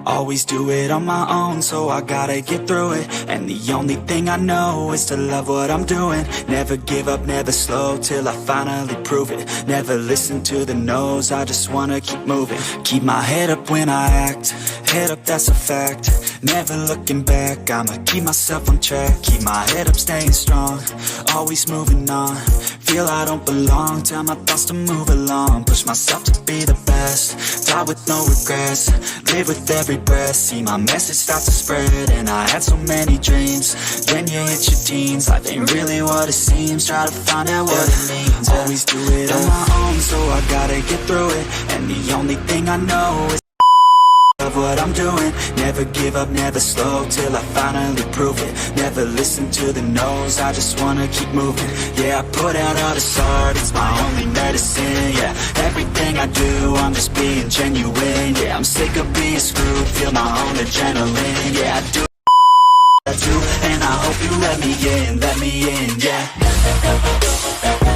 Always do it on my own, so I gotta get through it. And the only thing I know is to love what I'm doing. Never give up, never slow, till I finally prove it. Never listen to the no's, I just wanna keep moving. Keep my head up when I act, head up, that's a fact. Never looking back, I'ma keep myself on track. Keep my head up, staying strong, always moving on. Feel I don't belong, tell my thoughts to move along. Push myself to be the best, die with no regrets. Live with every breath, see my message start to spread. And I had so many dreams, then you hit your teens. Life ain't really what it seems, try to find out what it means. Always do it on my own, so I gotta get through it. And the only thing I know is love what I'm doing. Never give up, never slow, till I finally prove it. Never listen to the no's, I just wanna keep moving. Yeah, I put out all this art, it's my only medicine. Yeah, everything I do, I'm just being genuine. Yeah, I'm sick of being screwed, feel my own adrenaline. Yeah, I do I do, and I hope you let me in, yeah.